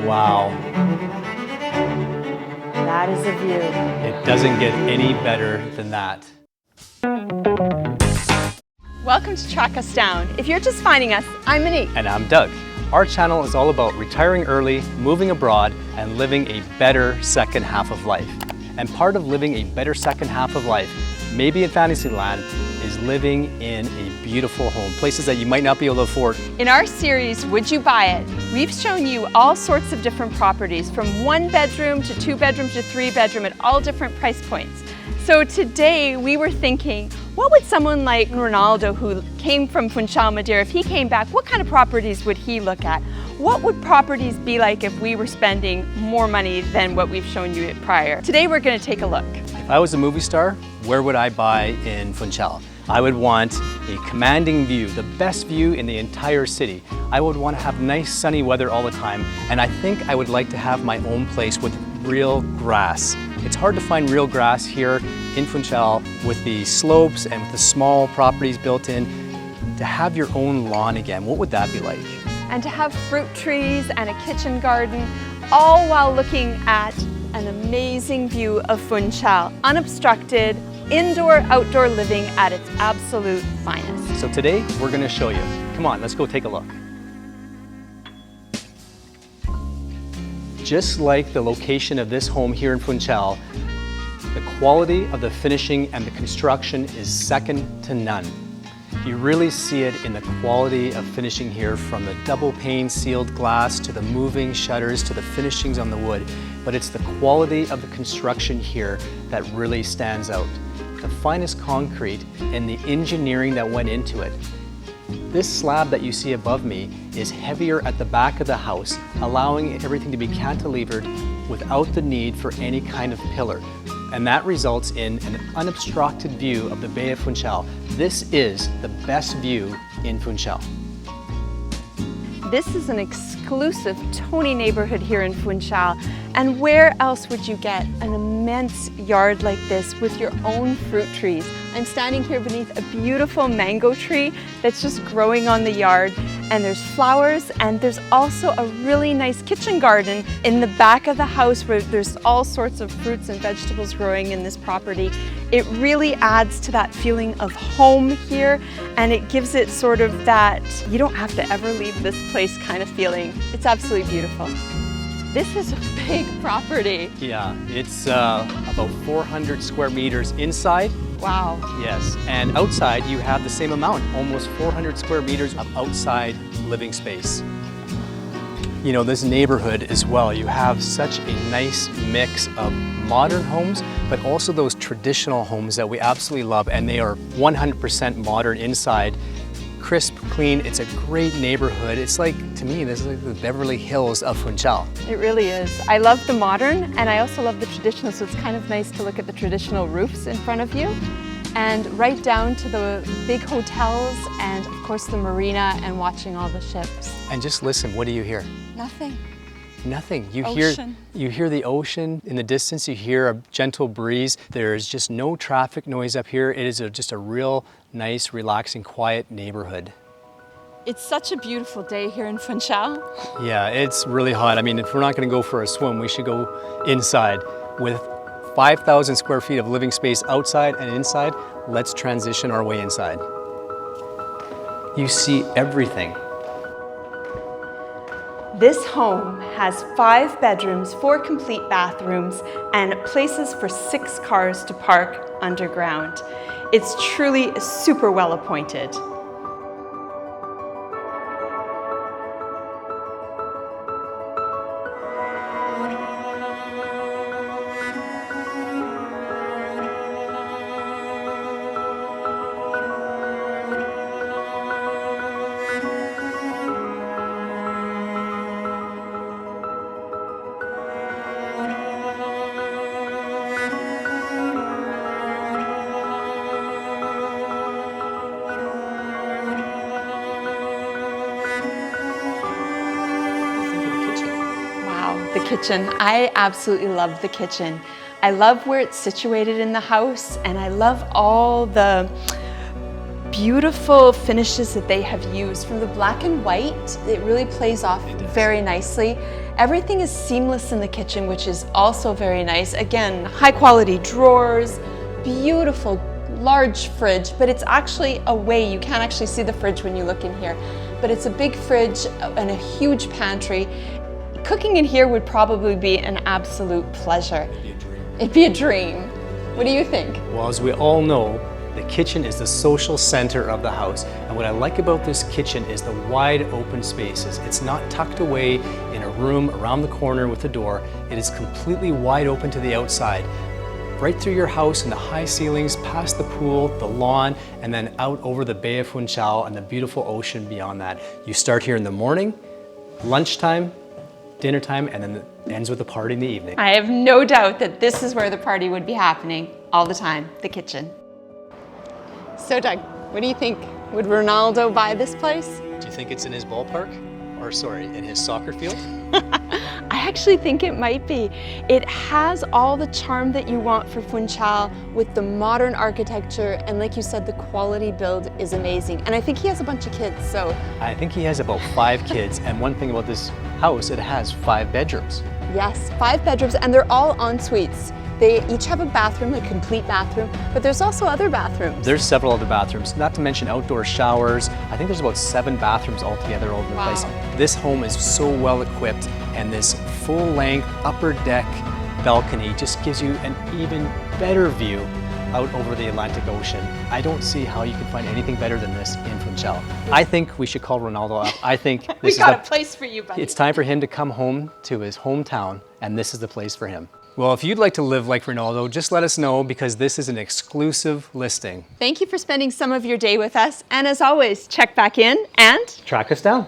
Wow. That is a view. It doesn't get any better than that. Welcome to Track Us Down. If you're just finding us, I'm Monique. And I'm Doug. Our channel is all about retiring early, moving abroad, and living a better second half of life. And part of living a better second half of life, maybe in Fantasyland, is living in a beautiful home, places that you might not be able to afford. In our series, Would You Buy It?, we've shown you all sorts of different properties, from 1 bedroom to 2 bedroom to 3 bedroom at all different price points. So today we were thinking, what would someone like Ronaldo, who came from Funchal, Madeira, if he came back, what kind of properties would he look at? What would properties be like if we were spending more money than what we've shown you prior? Today we're going to take a look. If I was a movie star, where would I buy in Funchal? I would want a commanding view, the best view in the entire city. I would want to have nice sunny weather all the time, and I think I would like to have my own place with real grass. It's hard to find real grass here in Funchal with the slopes and with the small properties built in. To have your own lawn again, what would that be like? And to have fruit trees and a kitchen garden, all while looking at an amazing view of Funchal, unobstructed, indoor-outdoor living at its absolute finest. So today, we're going to show you. Come on, let's go take a look. Just like the location of this home here in Funchal, the quality of the finishing and the construction is second to none. You really see it in the quality of finishing here, from the double pane sealed glass to the moving shutters to the finishings on the wood. But it's the quality of the construction here that really stands out. The finest concrete and the engineering that went into it. This slab that you see above me is heavier at the back of the house, allowing everything to be cantilevered without the need for any kind of pillar. And that results in an unobstructed view of the Bay of Funchal. This is the best view in Funchal. This is an exclusive Tony neighborhood here in Funchal, and where else would you get an immense yard like this with your own fruit trees? I'm standing here beneath a beautiful mango tree that's just growing on the yard, and there's flowers, and there's also a really nice kitchen garden in the back of the house where there's all sorts of fruits and vegetables growing in this property. It really adds to that feeling of home here, and it gives it sort of that you don't have to ever leave this place kind of feeling. It's absolutely beautiful. This is a big property. Yeah, it's about 400 square meters inside. Wow. Yes, and outside you have the same amount, almost 400 square meters of outside living space. You know, this neighborhood as well, you have such a nice mix of modern homes, but also those traditional homes that we absolutely love, and they are 100% modern inside. Crisp, clean, it's a great neighborhood. It's like, to me, this is like the Beverly Hills of Funchal. It really is. I love the modern, and I also love the traditional, so it's kind of nice to look at the traditional roofs in front of you, and right down to the big hotels, and of course the marina, and watching all the ships. And just listen, what do you hear? Nothing. Nothing. You Ocean. hear the ocean in the distance, you hear a gentle breeze. There's just no traffic noise up here. It is just a real nice, relaxing, quiet neighborhood. It's such a beautiful day here in Funchal. Yeah, it's really hot. I mean, if we're not going to go for a swim, we should go inside. With 5,000 square feet of living space outside and inside, let's transition our way inside. You see everything. This home has 5 bedrooms, 4 complete bathrooms, and places for 6 cars to park underground. It's truly super well appointed. The kitchen. I absolutely love the kitchen. I love where it's situated in the house, and I love all the beautiful finishes that they have used. From the black and white, it really plays off very nicely. Everything is seamless in the kitchen, which is also very nice. Again, high quality drawers, beautiful large fridge, but it's actually away. You can't actually see the fridge when you look in here, but it's a big fridge and a huge pantry. Cooking in here would probably be an absolute pleasure. It'd be a dream. It'd be a dream. What do you think? Well, as we all know, the kitchen is the social center of the house. And what I like about this kitchen is the wide open spaces. It's not tucked away in a room around the corner with a door. It is completely wide open to the outside. Right through your house and the high ceilings, past the pool, the lawn, and then out over the Bay of Funchal and the beautiful ocean beyond that. You start here in the morning, lunchtime, dinner time, and then it ends with a party in the evening. I have no doubt that this is where the party would be happening all the time, the kitchen. So Doug, what do you think? Would Ronaldo buy this place? Do you think it's in his ballpark? Or sorry, in his soccer field? I actually think it might be. It has all the charm that you want for Funchal with the modern architecture, and like you said, the quality build is amazing. And I think he has a bunch of kids, so. I think he has about 5 kids, and one thing about this house, it has 5 bedrooms. Yes, 5 bedrooms, and they're all en suites. They each have a bathroom, a complete bathroom, but there's also other bathrooms. There's several other bathrooms, not to mention outdoor showers. I think there's about 7 bathrooms altogether all over the place. This home is so well equipped, and this full-length upper deck balcony just gives you an even better view out over the Atlantic Ocean. I don't see how you can find anything better than this in Funchal. I think we should call Ronaldo up. I think this we got a place for you, buddy. It's time for him to come home to his hometown, and this is the place for him. Well, if you'd like to live like Ronaldo, just let us know, because this is an exclusive listing. Thank you for spending some of your day with us. And as always, check back in and Track us down.